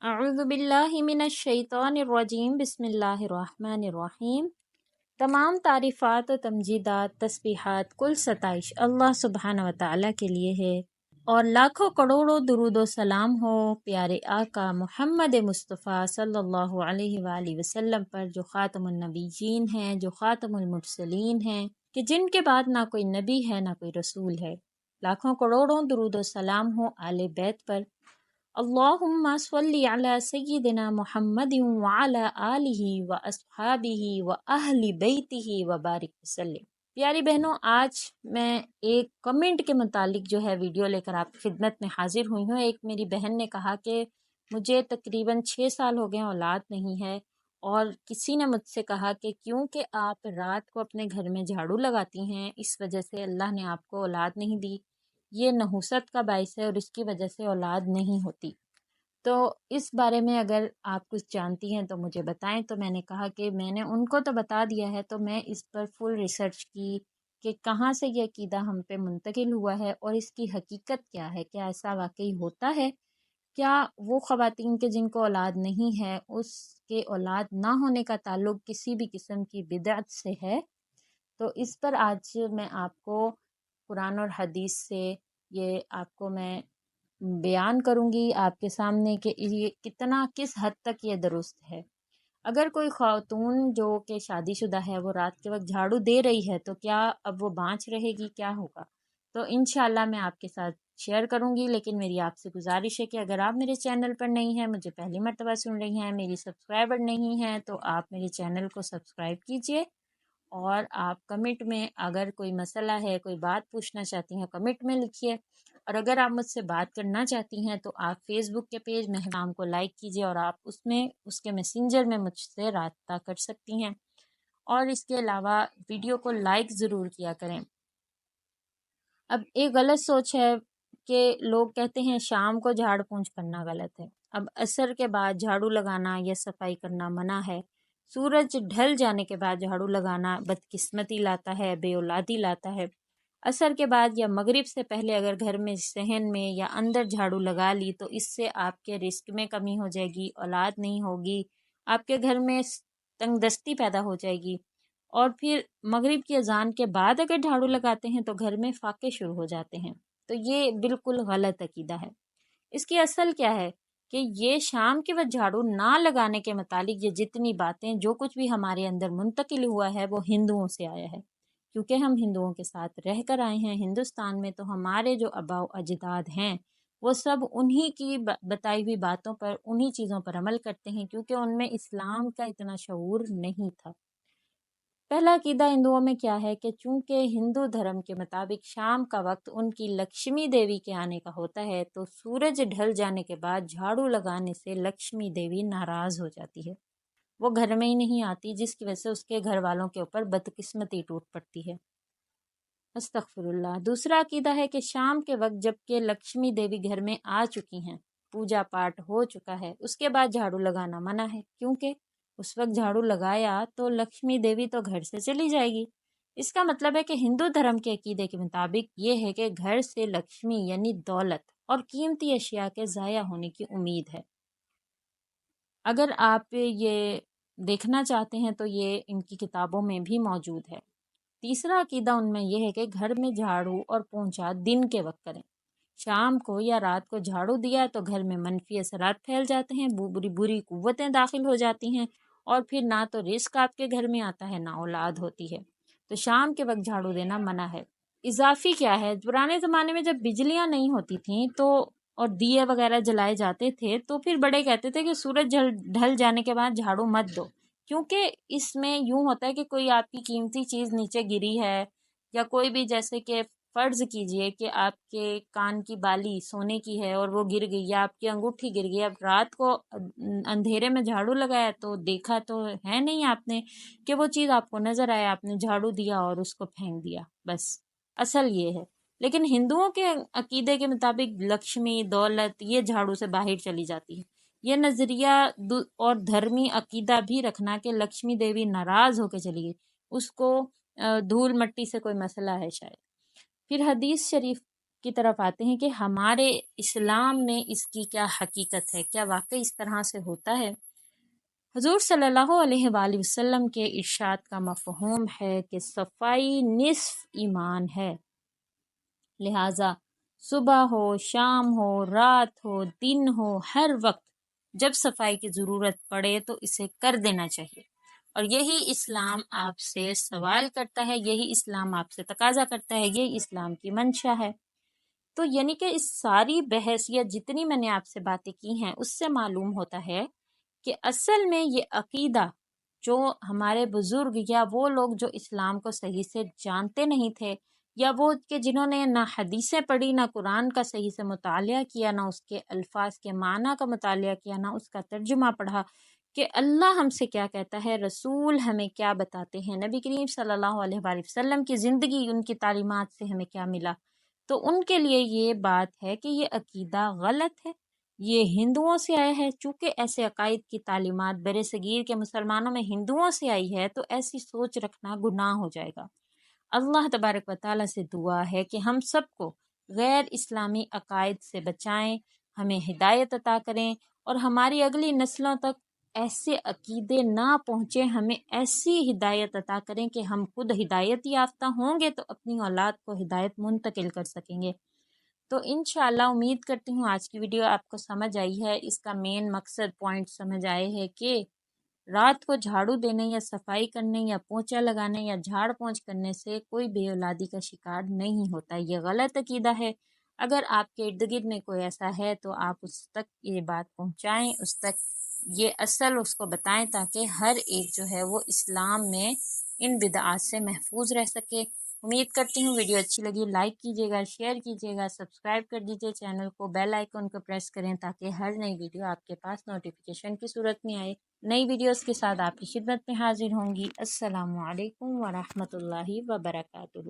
اعوذ باللہ من الشیطان الرجیم بسم اللہ الرحمن الرحیم۔ تمام تعریفات و تمجیدات، تسبیحات، کل ستائش اللہ سبحانہ و تعالیٰ کے لیے ہے، اور لاکھوں کروڑوں درود و سلام ہو پیارے آقا محمد مصطفیٰ صلی اللہ علیہ وآلہ وسلم پر، جو خاتم النبیین ہیں، جو خاتم المرسلین ہیں، کہ جن کے بعد نہ کوئی نبی ہے نہ کوئی رسول ہے۔ لاکھوں کروڑوں درود و سلام ہو آل بیت پر۔ اللہم صلی علی سیدنا محمد وعلی آلہ واصحابہ واہل بیتہ وبارک وسلم۔ پیاری بہنوں، آج میں ایک کمنٹ کے متعلق جو ہے ویڈیو لے کر آپ کی خدمت میں حاضر ہوئی ہوں۔ ایک میری بہن نے کہا کہ مجھے تقریباً 6 سال ہو گئے اولاد نہیں ہے، اور کسی نے مجھ سے کہا کہ کیونکہ آپ رات کو اپنے گھر میں جھاڑو لگاتی ہیں، اس وجہ سے اللہ نے آپ کو اولاد نہیں دی، یہ نحوست کا باعث ہے اور اس کی وجہ سے اولاد نہیں ہوتی۔ تو اس بارے میں اگر آپ کچھ جانتی ہیں تو مجھے بتائیں۔ تو میں نے کہا کہ میں نے ان کو تو بتا دیا ہے، تو میں اس پر فل ریسرچ کی کہ کہاں سے یہ عقیدہ ہم پہ منتقل ہوا ہے اور اس کی حقیقت کیا ہے، کیا ایسا واقعی ہوتا ہے، کیا وہ خواتین کے جن کو اولاد نہیں ہے اس کے اولاد نہ ہونے کا تعلق کسی بھی قسم کی بدعت سے ہے۔ تو اس پر آج میں آپ کو قرآن اور حدیث سے یہ آپ کو میں بیان کروں گی آپ کے سامنے کہ یہ کتنا کس حد تک یہ درست ہے۔ اگر کوئی خاتون جو کہ شادی شدہ ہے وہ رات کے وقت جھاڑو دے رہی ہے تو کیا اب وہ بانچ رہے گی، کیا ہوگا؟ تو انشاءاللہ میں آپ کے ساتھ شیئر کروں گی، لیکن میری آپ سے گزارش ہے کہ اگر آپ میرے چینل پر نہیں ہیں، مجھے پہلی مرتبہ سن رہی ہیں، میری سبسکرائبر نہیں ہیں، تو آپ میرے چینل کو سبسکرائب کیجئے، اور آپ کمنٹ میں اگر کوئی مسئلہ ہے، کوئی بات پوچھنا چاہتی ہیں، کمنٹ میں لکھیے، اور اگر آپ مجھ سے بات کرنا چاہتی ہیں تو آپ فیس بک کے پیج مہرام کو لائک کیجیے، اور آپ اس کے میسنجر میں مجھ سے رابطہ کر سکتی ہیں، اور اس کے علاوہ ویڈیو کو لائک ضرور کیا کریں۔ اب ایک غلط سوچ ہے کہ لوگ کہتے ہیں شام کو جھاڑ پونچھ کرنا غلط ہے، اب عصر کے بعد جھاڑو لگانا یا صفائی کرنا منع ہے، سورج ڈھل جانے کے بعد جھاڑو لگانا بدقسمتی لاتا ہے، بے اولادی لاتا ہے۔ عصر کے بعد یا مغرب سے پہلے اگر گھر میں صحن میں یا اندر جھاڑو لگا لی تو اس سے آپ کے رزق میں کمی ہو جائے گی، اولاد نہیں ہوگی، آپ کے گھر میں تنگ دستی پیدا ہو جائے گی، اور پھر مغرب کی اذان کے بعد اگر جھاڑو لگاتے ہیں تو گھر میں فاقے شروع ہو جاتے ہیں۔ تو یہ بالکل غلط عقیدہ ہے۔ اس کی اصل کیا ہے کہ یہ شام کے وقت جھاڑو نہ لگانے کے متعلق یہ جتنی باتیں جو کچھ بھی ہمارے اندر منتقل ہوا ہے وہ ہندوؤں سے آیا ہے، کیونکہ ہم ہندوؤں کے ساتھ رہ کر آئے ہیں ہندوستان میں، تو ہمارے جو آباء و اجداد ہیں وہ سب انہی کی بتائی ہوئی باتوں پر، انہی چیزوں پر عمل کرتے ہیں، کیونکہ ان میں اسلام کا اتنا شعور نہیں تھا۔ پہلا عقیدہ ہندوؤں میں کیا ہے کہ چونکہ ہندو دھرم کے مطابق شام کا وقت ان کی لکشمی دیوی کے آنے کا ہوتا ہے، تو سورج ڈھل جانے کے بعد جھاڑو لگانے سے لکشمی دیوی ناراض ہو جاتی ہے، وہ گھر میں ہی نہیں آتی، جس کی وجہ سے اس کے گھر والوں کے اوپر بدقسمتی ٹوٹ پڑتی ہے۔ استغفر اللہ۔ دوسرا عقیدہ ہے کہ شام کے وقت جب کہ لکشمی دیوی گھر میں آ چکی ہیں، پوجا پاٹ ہو چکا ہے، اس کے بعد جھاڑو لگانا منع ہے، کیونکہ اس وقت جھاڑو لگایا تو لکشمی دیوی تو گھر سے چلی جائے گی۔ اس کا مطلب ہے کہ ہندو دھرم کے عقیدے کے مطابق یہ ہے کہ گھر سے لکشمی یعنی دولت اور قیمتی اشیاء کے ضائع ہونے کی امید ہے۔ اگر آپ یہ دیکھنا چاہتے ہیں تو یہ ان کی کتابوں میں بھی موجود ہے۔ تیسرا عقیدہ ان میں یہ ہے کہ گھر میں جھاڑو اور پونچھا دن کے وقت کریں، شام کو یا رات کو جھاڑو دیا تو گھر میں منفی اثرات پھیل جاتے ہیں، بری قوتیں داخل ہو جاتی ہیں، اور پھر نہ تو رزق آپ کے گھر میں آتا ہے، نہ اولاد ہوتی ہے، تو شام کے وقت جھاڑو دینا منع ہے۔ اضافی کیا ہے، پرانے زمانے میں جب بجلیاں نہیں ہوتی تھیں تو اور دیے وغیرہ جلائے جاتے تھے تو پھر بڑے کہتے تھے کہ سورج ڈھل جانے کے بعد جھاڑو مت دو، کیونکہ اس میں یوں ہوتا ہے کہ کوئی آپ کی قیمتی چیز نیچے گری ہے، یا کوئی بھی جیسے کہ فرض کیجئے کہ آپ کے کان کی بالی سونے کی ہے اور وہ گر گئی، یا آپ کی انگوٹھی گر گئی، اب رات کو اندھیرے میں جھاڑو لگایا تو دیکھا تو ہے نہیں آپ نے کہ وہ چیز آپ کو نظر آیا، آپ نے جھاڑو دیا اور اس کو پھینک دیا، بس اصل یہ ہے۔ لیکن ہندوؤں کے عقیدے کے مطابق لکشمی دولت یہ جھاڑو سے باہر چلی جاتی ہے۔ یہ نظریہ اور دھرمی عقیدہ بھی رکھنا کہ لکشمی دیوی ناراض ہو کے چلی گئی، اس کو دھول مٹی سے کوئی مسئلہ ہے شاید۔ پھر حدیث شریف کی طرف آتے ہیں کہ ہمارے اسلام میں اس کی کیا حقیقت ہے، کیا واقعی اس طرح سے ہوتا ہے۔ حضور صلی اللہ علیہ وآلہ وسلم کے ارشاد کا مفہوم ہے کہ صفائی نصف ایمان ہے، لہٰذا صبح ہو، شام ہو، رات ہو، دن ہو، ہر وقت جب صفائی کی ضرورت پڑے تو اسے کر دینا چاہیے، اور یہی اسلام آپ سے سوال کرتا ہے، یہی اسلام آپ سے تقاضا کرتا ہے، یہی اسلام کی منشا ہے۔ تو یعنی کہ اس ساری بحث یا جتنی میں نے آپ سے باتیں کی ہیں اس سے معلوم ہوتا ہے کہ اصل میں یہ عقیدہ جو ہمارے بزرگ یا وہ لوگ جو اسلام کو صحیح سے جانتے نہیں تھے، یا وہ کہ جنہوں نے نہ حدیثیں پڑھی، نہ قرآن کا صحیح سے مطالعہ کیا، نہ اس کے الفاظ کے معنی کا مطالعہ کیا، نہ اس کا ترجمہ پڑھا کہ اللہ ہم سے کیا کہتا ہے، رسول ہمیں کیا بتاتے ہیں، نبی کریم صلی اللہ علیہ وآلہ وسلم کی زندگی، ان کی تعلیمات سے ہمیں کیا ملا، تو ان کے لیے یہ بات ہے کہ یہ عقیدہ غلط ہے، یہ ہندوؤں سے آیا ہے۔ چونکہ ایسے عقائد کی تعلیمات بر صغیر کے مسلمانوں میں ہندوؤں سے آئی ہے تو ایسی سوچ رکھنا گناہ ہو جائے گا۔ اللہ تبارک و تعالیٰ سے دعا ہے کہ ہم سب کو غیر اسلامی عقائد سے بچائیں، ہمیں ہدایت عطا کریں، اور ہماری اگلی نسلوں تک ایسے عقیدے نہ پہنچے، ہمیں ایسی ہدایت عطا کریں کہ ہم خود ہدایت یافتہ ہوں گے تو اپنی اولاد کو ہدایت منتقل کر سکیں گے۔ تو انشاءاللہ امید کرتی ہوں آج کی ویڈیو آپ کو سمجھ آئی ہے، اس کا مین مقصد پوائنٹ سمجھ آئے ہے کہ رات کو جھاڑو دینے یا صفائی کرنے یا پونچھا لگانے یا جھاڑ پونچھ کرنے سے کوئی بے اولادی کا شکار نہیں ہوتا، یہ غلط عقیدہ ہے۔ اگر آپ کے ارد گرد میں کوئی ایسا ہے تو آپ اس تک یہ بات پہنچائیں، اس تک یہ اصل اس کو بتائیں، تاکہ ہر ایک جو ہے وہ اسلام میں ان بدعات سے محفوظ رہ سکے۔ امید کرتی ہوں ویڈیو اچھی لگی، لائک کیجیے گا، شیئر کیجیے گا، سبسکرائب کر دیجیے چینل کو، بیل آئیکن کو پریس کریں تاکہ ہر نئی ویڈیو آپ کے پاس نوٹیفیکیشن کی صورت میں آئے۔ نئی ویڈیوز کے ساتھ آپ کی خدمت میں حاضر ہوں گی۔ السلام علیکم ورحمۃ اللہ وبرکاتہ۔